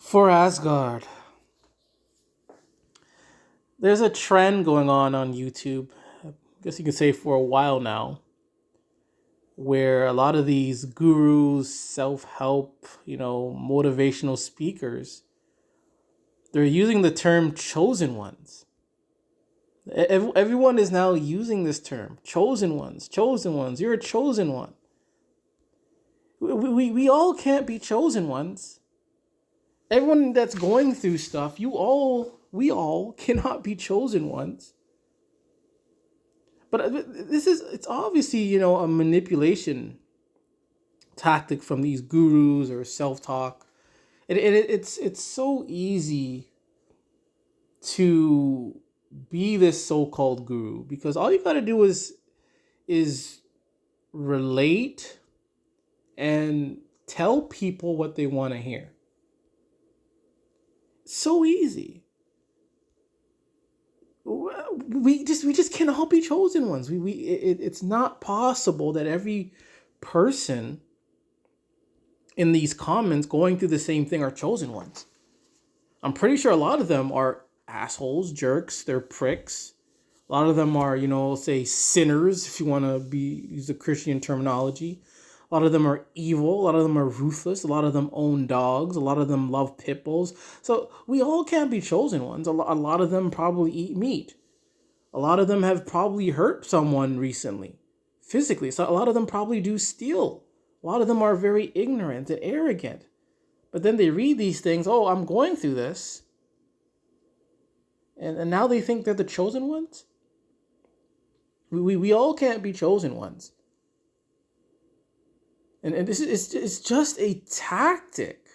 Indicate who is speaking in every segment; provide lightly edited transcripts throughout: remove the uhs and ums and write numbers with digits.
Speaker 1: For Asgard, there's a trend going on YouTube. I guess you could say for a while now, where a lot of these gurus, self-help, motivational speakers, they're using the term chosen ones. Everyone is now using this term, chosen ones, chosen ones. You're a chosen one. We all can't be chosen ones. Everyone that's going through stuff, we all cannot be chosen ones. But it's obviously, a manipulation tactic from these gurus or self-talk. It's so easy to be this so-called guru because all you got to do is relate and tell people what they want to hear. So easy. We just can't all be chosen ones. It's not possible that every person in these comments going through the same thing are chosen ones. I'm pretty sure a lot of them are assholes, jerks, they're pricks. A lot of them are, say sinners, if you want to use the Christian terminology. A lot of them are evil. A lot of them are ruthless. A lot of them own dogs. A lot of them love pit bulls. So we all can't be chosen ones. A lot of them probably eat meat. A lot of them have probably hurt someone recently, physically. So a lot of them probably do steal. A lot of them are very ignorant and arrogant. But then they read these things. Oh, I'm going through this. And now they think they're the chosen ones? We all can't be chosen ones. And this is it's just a tactic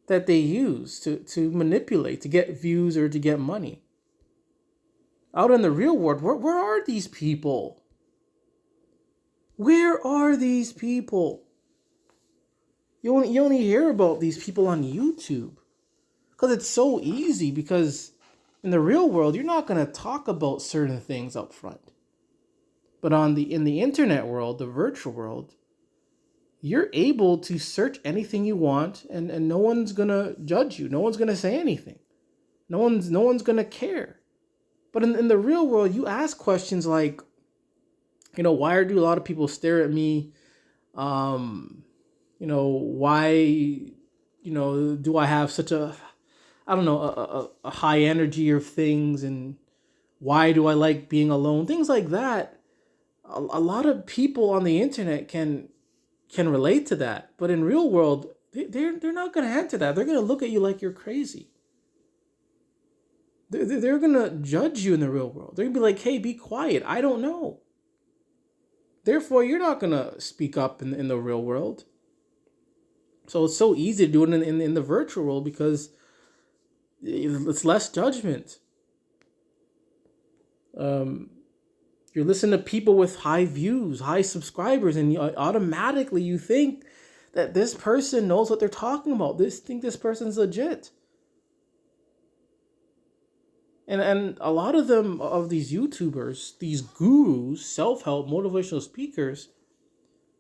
Speaker 1: that they use to manipulate, to get views or to get money. Out in the real world, where are these people? Where are these people? You only hear about these people on YouTube. Because it's so easy, because in the real world, you're not going to talk about certain things up front. But in the internet world, the virtual world, you're able to search anything you want, and no one's going to judge you. No one's going to say anything. No one's going to care. But in the real world, you ask questions like, why do a lot of people stare at me? Why, do I have such a high energy of things, and why do I like being alone? Things like that. A lot of people on the internet can relate to that, but in real world, they're not going to answer that. They're going to look at you like you're crazy. They're going to judge you in the real world. They're going to be like, hey, be quiet. I don't know. Therefore, you're not going to speak up in the real world. So it's so easy to do it in the virtual world because it's less judgment. You're listening to people with high views, high subscribers, and automatically you think that this person knows what they're talking about. Think this person's legit. And a lot of them, of these YouTubers, these gurus, self-help, motivational speakers,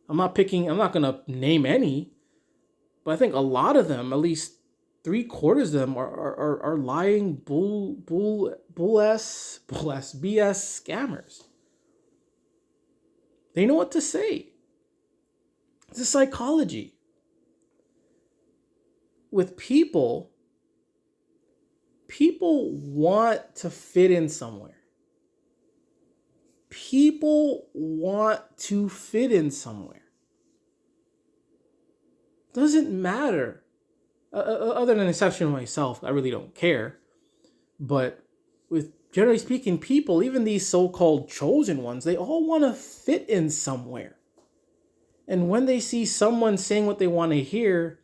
Speaker 1: I'm not going to name any, but I think a lot of them, at least 3/4 of them, are lying BS scammers. They know what to say. It's a psychology. With people want to fit in somewhere. People want to fit in somewhere. Doesn't matter. Other than an exception of myself, I really don't care. But with generally speaking, people, even these so-called chosen ones, they all want to fit in somewhere. And when they see someone saying what they want to hear,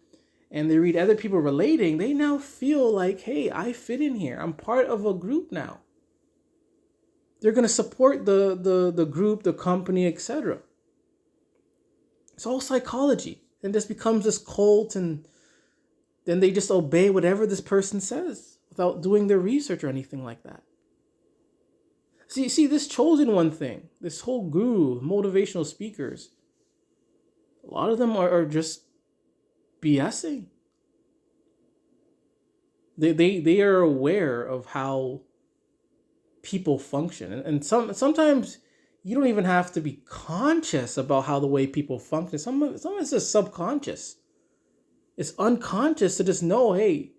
Speaker 1: and they read other people relating, they now feel like, hey, I fit in here. I'm part of a group now. They're going to support the group, the company, etc. It's all psychology. And this becomes this cult, and then they just obey whatever this person says without doing their research or anything like that. See this chosen one thing, this whole guru, motivational speakers, a lot of them are just BSing. They are aware of how people function, and sometimes you don't even have to be conscious about how the way people function. Some it's just subconscious. It's unconscious to just know, hey,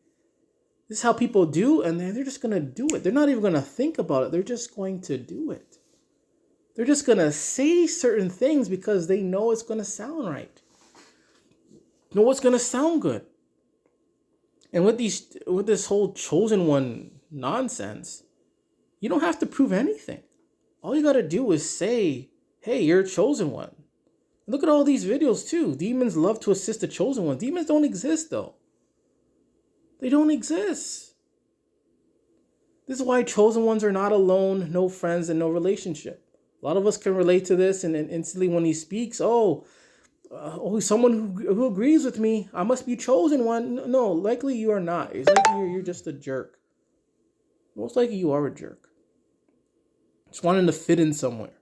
Speaker 1: this is how people do, and they're just gonna do it. They're not even gonna think about it. They're just going to do it. They're just gonna say certain things because they know it's gonna sound right. Know what's gonna sound good. And with this whole chosen one nonsense, you don't have to prove anything. All you gotta do is say, hey, you're a chosen one. Look at all these videos too. Demons love to assist the chosen one. Demons don't exist though. They don't exist. This is why chosen ones are not alone, no friends, and no relationship. A lot of us can relate to this, and instantly when he speaks, someone who agrees with me, I must be chosen one. No, likely you are not. It's like you're just a jerk. Most likely you are a jerk. Just wanting to fit in somewhere.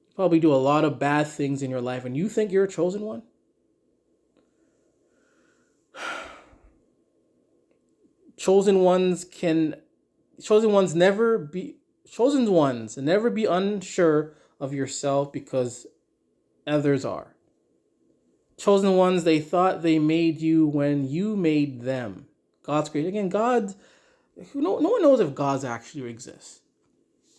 Speaker 1: You probably do a lot of bad things in your life, and you think you're a chosen one? Chosen ones never be unsure of yourself because others are. Chosen ones, they thought they made you when you made them. God's created. Again, no one knows if God actually exists.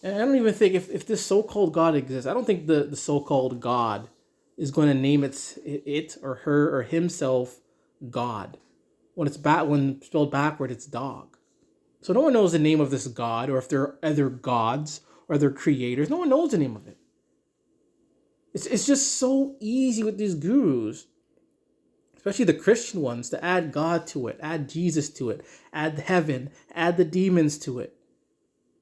Speaker 1: And I don't even think if this so-called God exists, I don't think the so-called God is going to name it or her or himself God. When spelled backward, it's dog. So no one knows the name of this God, or if there are other gods or other creators. No one knows the name of it. It's just so easy with these gurus, especially the Christian ones, to add God to it, add Jesus to it, add heaven, add the demons to it.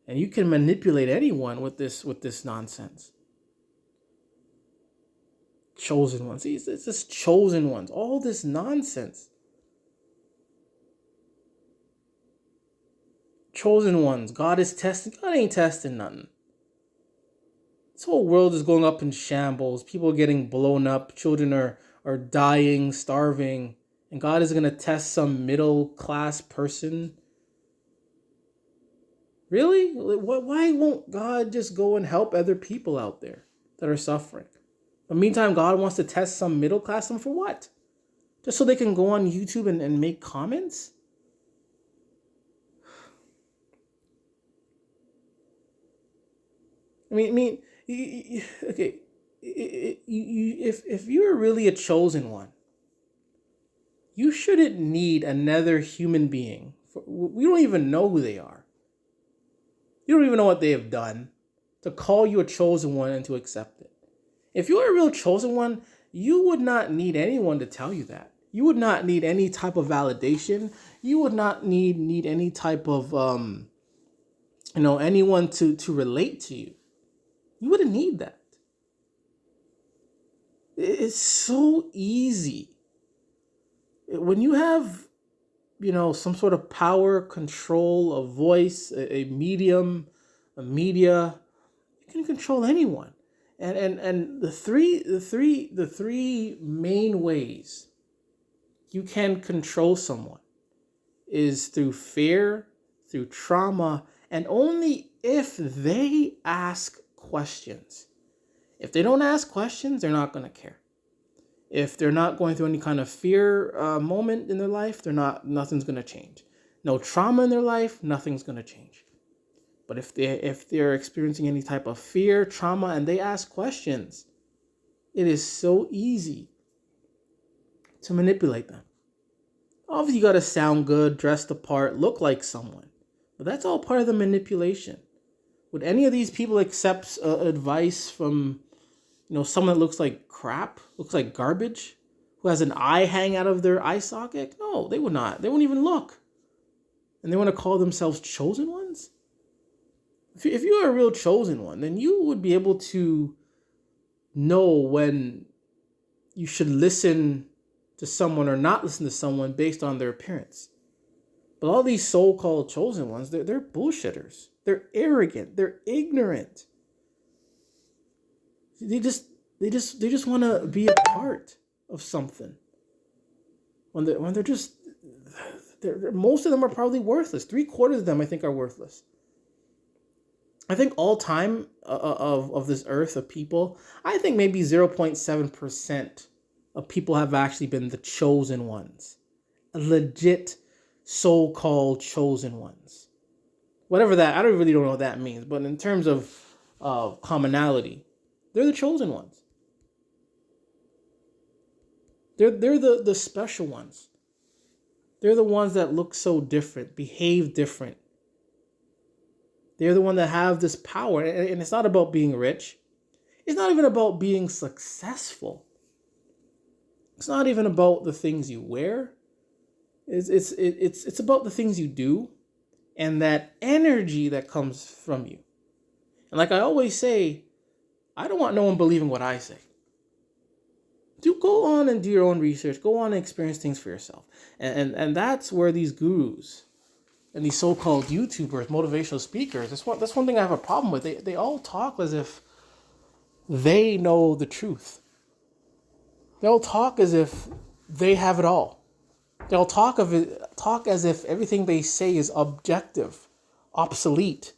Speaker 1: And you can manipulate anyone with this nonsense. Chosen ones. It's just chosen ones. All this nonsense. Chosen ones. God is testing. God ain't testing nothing. This whole world is going up in shambles. People are getting blown up. Children are dying, starving. And God is going to test some middle class person. Really? Why won't God just go and help other people out there that are suffering? But meantime, God wants to test some middle class. Some for what? Just so they can go on YouTube and make comments? Okay. If you're really a chosen one, you shouldn't need another human being. We don't even know who they are. You don't even know what they have done to call you a chosen one and to accept it. If you're a real chosen one, you would not need anyone to tell you that. You would not need any type of validation. You would not need any type of anyone to relate to you. You wouldn't need that. It's so easy. When you have, some sort of power, control, a voice, a medium, a media, you can control anyone. And the three main ways you can control someone is through fear, through trauma, and only if they ask questions. If they don't ask questions, they're not going to care. If they're not going through any kind of fear moment in their life, nothing's going to change. No trauma in their life, nothing's going to change. But if they're experiencing any type of fear, trauma, and they ask questions, it is so easy to manipulate them. Obviously, you got to sound good, dress the part, look like someone. But that's all part of the manipulation. Would any of these people accept advice from, someone that looks like crap, looks like garbage, who has an eye hang out of their eye socket? No, they would not. They wouldn't even look. And they want to call themselves chosen ones? If you are a real chosen one, then you would be able to know when you should listen to someone or not listen to someone based on their appearance. But all these so-called chosen ones, they're bullshitters. They're arrogant. They're ignorant. They just want to be a part of something. When they're just most of them are probably worthless. 3/4 of them, I think, are worthless. I think all time of this earth of people, I think maybe 0.7% of people have actually been the chosen ones. Legit so-called chosen ones. Whatever that, I really don't know what that means. But in terms of commonality, they're the chosen ones. They're the special ones. They're the ones that look so different, behave different. They're the one that have this power. And it's not about being rich. It's not even about being successful. It's not even about the things you wear. It's about the things you do and that energy that comes from you. And like I always say, I don't want no one believing what I say. Do go on and do your own research. Go on and experience things for yourself. And that's where these gurus and these so-called YouTubers, motivational speakers, that's one thing I have a problem with. They all talk as if they know the truth. They all talk as if they have it all. They'll talk as if everything they say is objective, obsolete,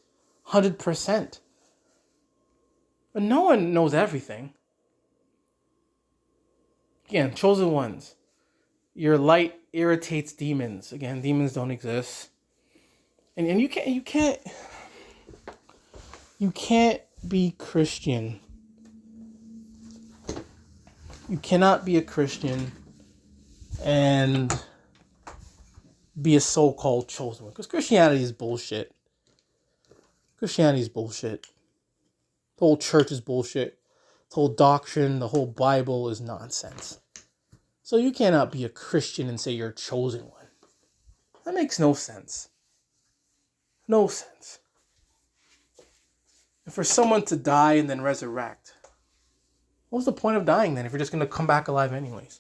Speaker 1: 100%. But no one knows everything. Again, chosen ones. Your light irritates demons. Again, demons don't exist. And you can't be Christian. You cannot be a Christian and be a so-called chosen one. Because Christianity is bullshit. Christianity is bullshit. The whole church is bullshit. The whole doctrine, the whole Bible is nonsense. So you cannot be a Christian and say you're a chosen one. That makes no sense. No sense. And for someone to die and then resurrect, what's the point of dying then if you're just going to come back alive anyways?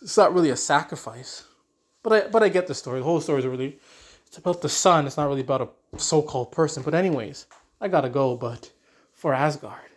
Speaker 1: It's not really a sacrifice. But I get the story. The whole story is it's about the sun. It's not really about a so-called person. But anyways, I gotta go, but for Asgard.